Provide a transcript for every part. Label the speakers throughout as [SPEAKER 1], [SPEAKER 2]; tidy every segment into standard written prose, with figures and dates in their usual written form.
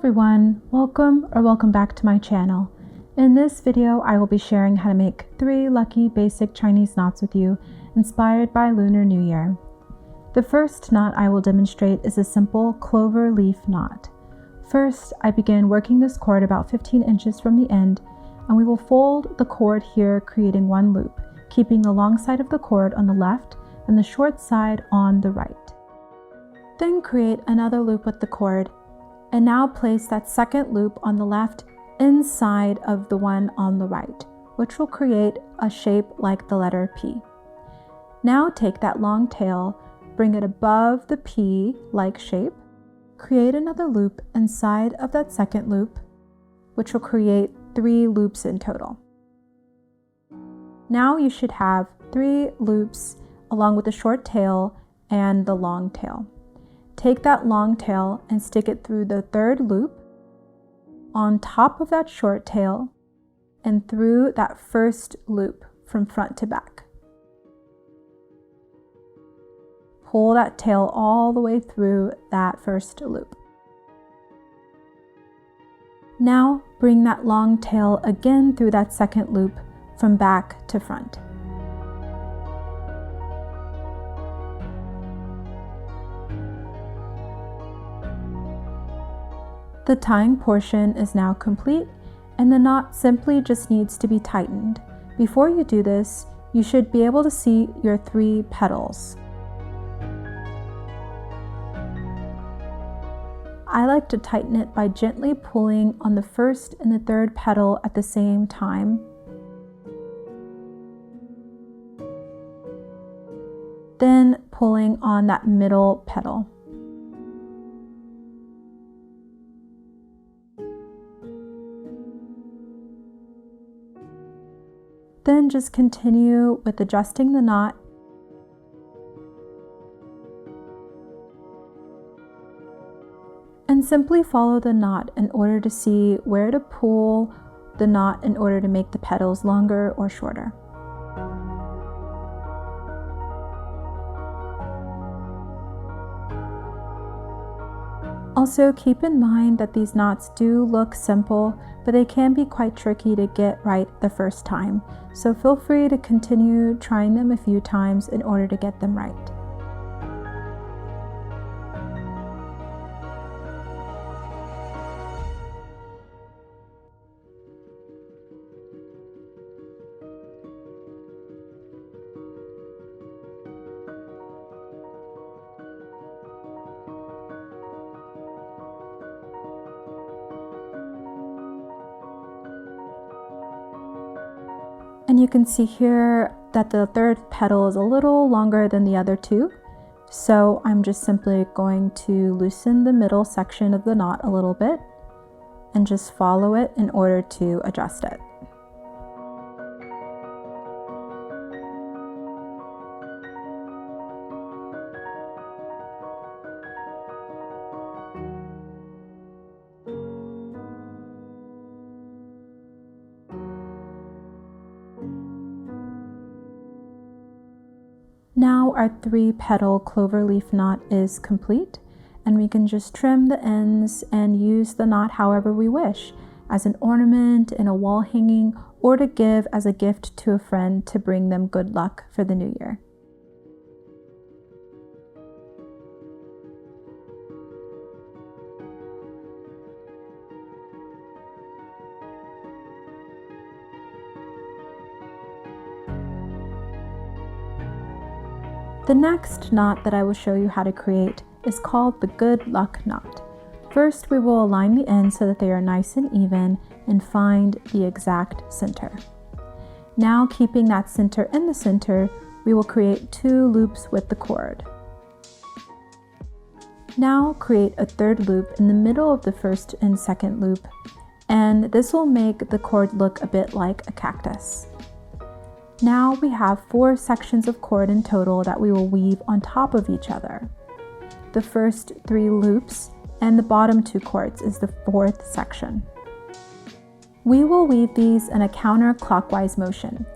[SPEAKER 1] everyone, welcome back to my channel. In this video, I will be sharing how to make 3 lucky basic Chinese knots with you, inspired by Lunar New Year. The first knot I will demonstrate is a simple cloverleaf knot. First, I begin working this cord about 15 inches from the end, and we will fold the cord here, creating one loop, keeping the long side of the cord on the left and the short side on the right. Then create another loop with the cord, and now place that second loop on the left inside of the one on the right, which will create a shape like the letter P. Now take that long tail, bring it above the P-like shape, create another loop inside of that second loop, which will create 3 loops in total. Now you should have 3 loops along with the short tail and the long tail. Take that long tail and stick it through the third loop, on top of that short tail, and through that first loop from front to back. Pull that tail all the way through that first loop. Now bring that long tail again through that second loop from back to front. The tying portion is now complete, and the knot simply just needs to be tightened. Before you do this, you should be able to see your 3 petals. I like to tighten it by gently pulling on the first and the third petal at the same time. Then pulling on that middle petal. Then just continue with adjusting the knot. And simply follow the knot in order to see where to pull the knot in order to make the petals longer or shorter. Also, keep in mind that these knots do look simple, but they can be quite tricky to get right the first time. So feel free to continue trying them a few times in order to get them right. And you can see here that the third petal is a little longer than the other 2. So I'm just simply going to loosen the middle section of the knot a little bit and just follow it in order to adjust it. Now our 3-petal cloverleaf knot is complete, and we can just trim the ends and use the knot however we wish, as an ornament in a wall hanging, or to give as a gift to a friend to bring them good luck for the new year. The next knot that I will show you how to create is called the good luck knot. First, we will align the ends so that they are nice and even and find the exact center. Now, keeping that center in the center, we will create 2 loops with the cord. Now create a third loop in the middle of the first and second loop, and this will make the cord look a bit like a cactus. Now we have 4 sections of cord in total that we will weave on top of each other. The first 3 loops and the bottom 2 cords is the 4th section. We will weave these in a counterclockwise motion.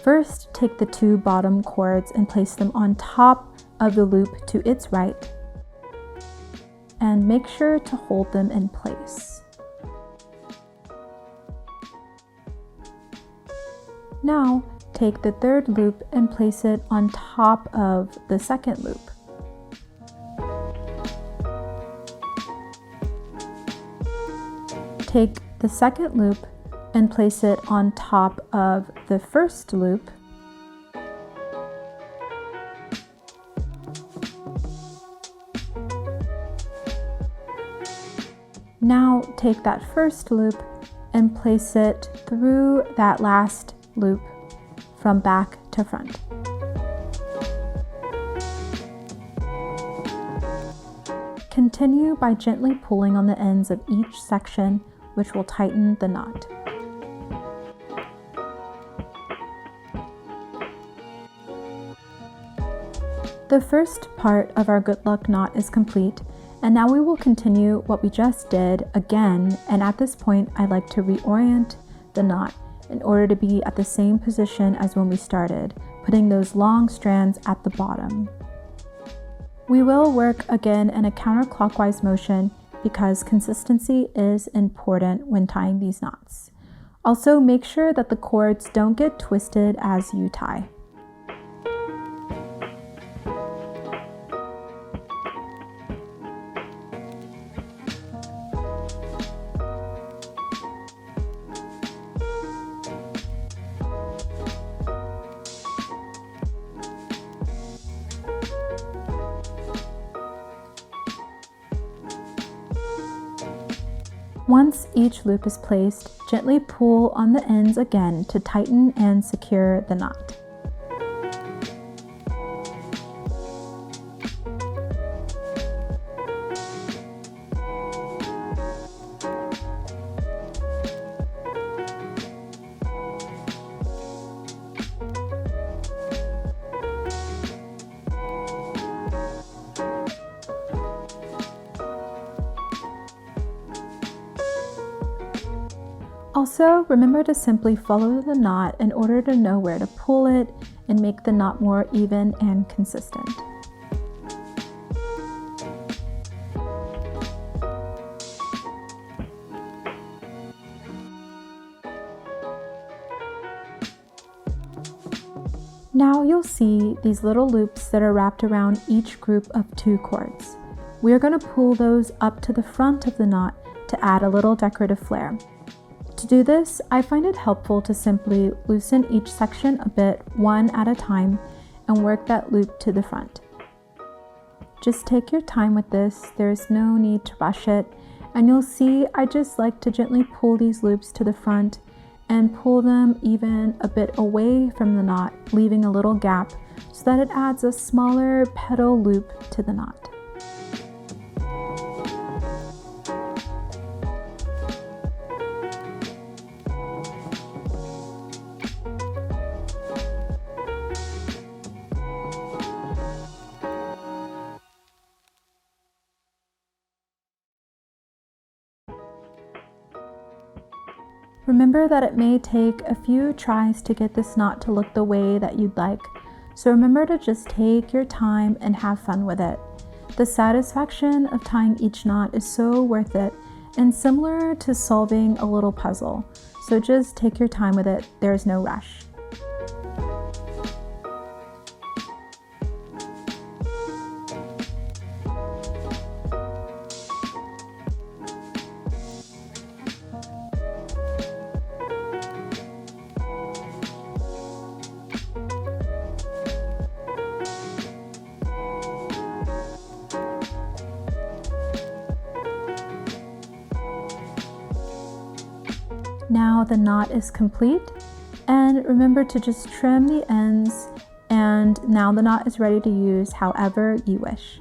[SPEAKER 1] First, take the 2 bottom cords and place them on top of the loop to its right. and make sure to hold them in place. Now, take the third loop and place it on top of the second loop. Take the second loop and place it on top of the first loop. Now take that first loop and place it through that last loop from back to front. Continue by gently pulling on the ends of each section, which will tighten the knot. The first part of our good luck knot is complete, and now we will continue what we just did again, and at this point I like to reorient the knot in order to be at the same position as when we started, putting those long strands at the bottom. We will work again in a counterclockwise motion because consistency is important when tying these knots. Also, make sure that the cords don't get twisted as you tie. Once each loop is placed, gently pull on the ends again to tighten and secure the knot. Also, remember to simply follow the knot in order to know where to pull it and make the knot more even and consistent. Now you'll see these little loops that are wrapped around each group of 2 cords. We are going to pull those up to the front of the knot to add a little decorative flair. To do this, I find it helpful to simply loosen each section a bit one at a time and work that loop to the front. Just take your time with this, there's no need to rush it, and you'll see I just like to gently pull these loops to the front and pull them even a bit away from the knot, leaving a little gap so that it adds a smaller petal loop to the knot. Remember that it may take a few tries to get this knot to look the way that you'd like, so remember to just take your time and have fun with it. The satisfaction of tying each knot is so worth it and similar to solving a little puzzle, so just take your time with it, there's no rush. Now the knot is complete, and remember to just trim the ends, and now the knot is ready to use however you wish.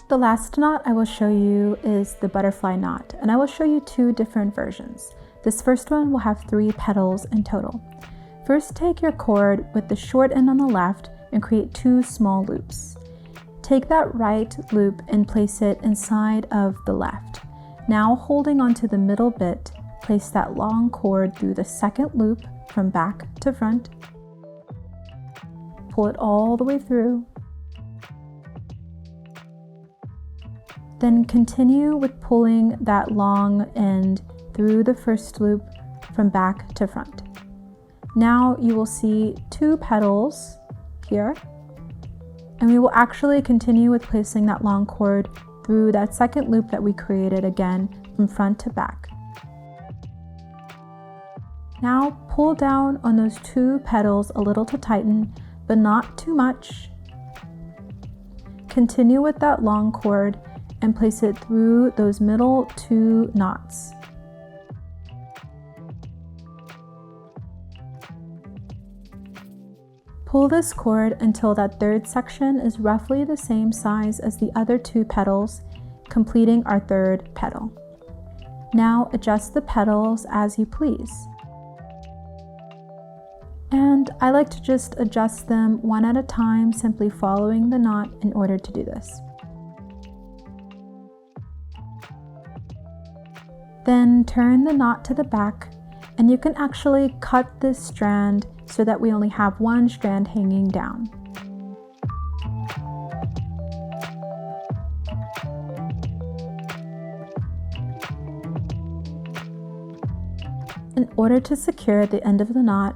[SPEAKER 1] The last knot I will show you is the butterfly knot, and I will show you 2 different versions. This first one will have 3 petals in total. First, take your cord with the short end on the left and create 2 small loops. Take that right loop and place it inside of the left. Now, holding onto the middle bit, place that long cord through the second loop from back to front. Pull it all the way through Then continue with pulling that long end through the first loop from back to front. Now you will see 2 petals here, and we will actually continue with placing that long cord through that second loop that we created again from front to back. Now pull down on those 2 petals a little to tighten, but not too much. Continue with that long cord and place it through those middle 2 knots. Pull this cord until that third section is roughly the same size as the other 2 petals, completing our third petal. Now adjust the petals as you please. And I like to just adjust them one at a time, simply following the knot in order to do this. Then turn the knot to the back, and you can actually cut this strand so that we only have 1 strand hanging down. In order to secure the end of the knot,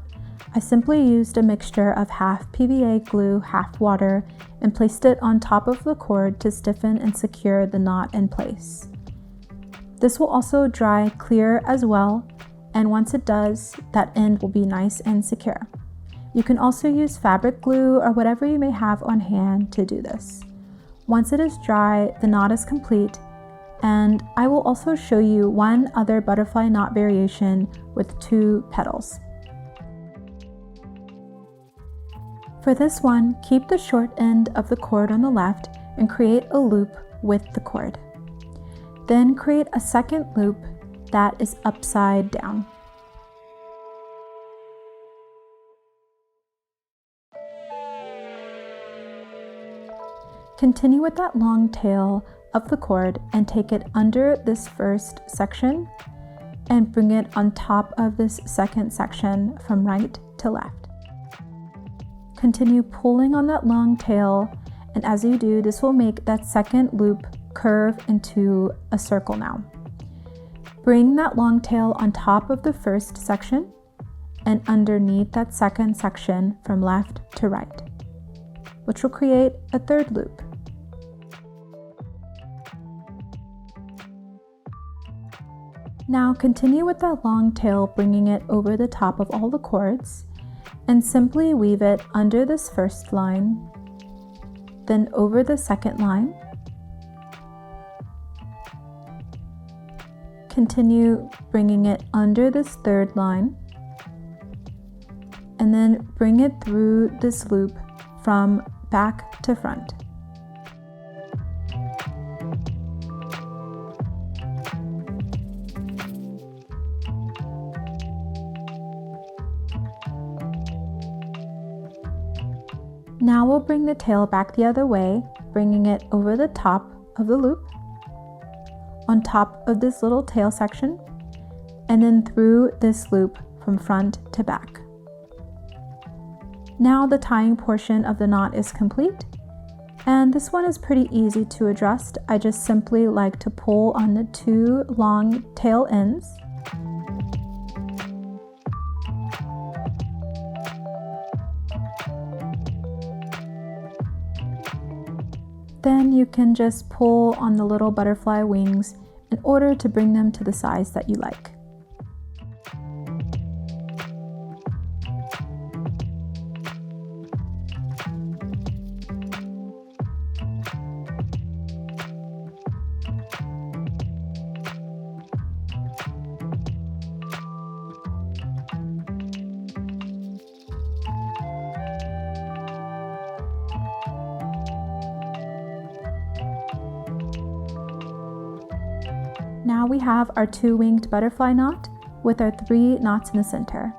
[SPEAKER 1] I simply used a mixture of half PVA glue, half water, and placed it on top of the cord to stiffen and secure the knot in place. This will also dry clear as well, and once it does, that end will be nice and secure. You can also use fabric glue or whatever you may have on hand to do this. Once it is dry, the knot is complete, and I will also show you one other butterfly knot variation with 2 petals. For this one, keep the short end of the cord on the left and create a loop with the cord. Then create a second loop that is upside down. Continue with that long tail of the cord and take it under this first section and bring it on top of this second section from right to left. Continue pulling on that long tail, and as you do, this will make that second loop curve into a circle now. Bring that long tail on top of the first section and underneath that second section from left to right, which will create a third loop. Now continue with that long tail, bringing it over the top of all the cords, and simply weave it under this first line, then over the second line. Continue bringing it under this third line, and then bring it through this loop from back to front. Now we'll bring the tail back the other way, bringing it over the top of the loop, on top of this little tail section, and then through this loop from front to back. Now the tying portion of the knot is complete, and this one is pretty easy to adjust. I just simply like to pull on the 2 long tail ends. Then you can just pull on the little butterfly wings in order to bring them to the size that you like. Now we have our 2-winged butterfly knot with our 3 knots in the center.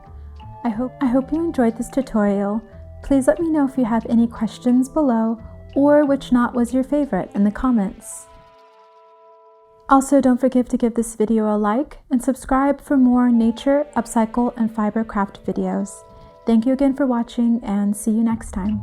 [SPEAKER 1] I hope you enjoyed this tutorial. Please let me know if you have any questions below or which knot was your favorite in the comments. Also, don't forget to give this video a like and subscribe for more nature, upcycle, and fiber craft videos. Thank you again for watching, and see you next time.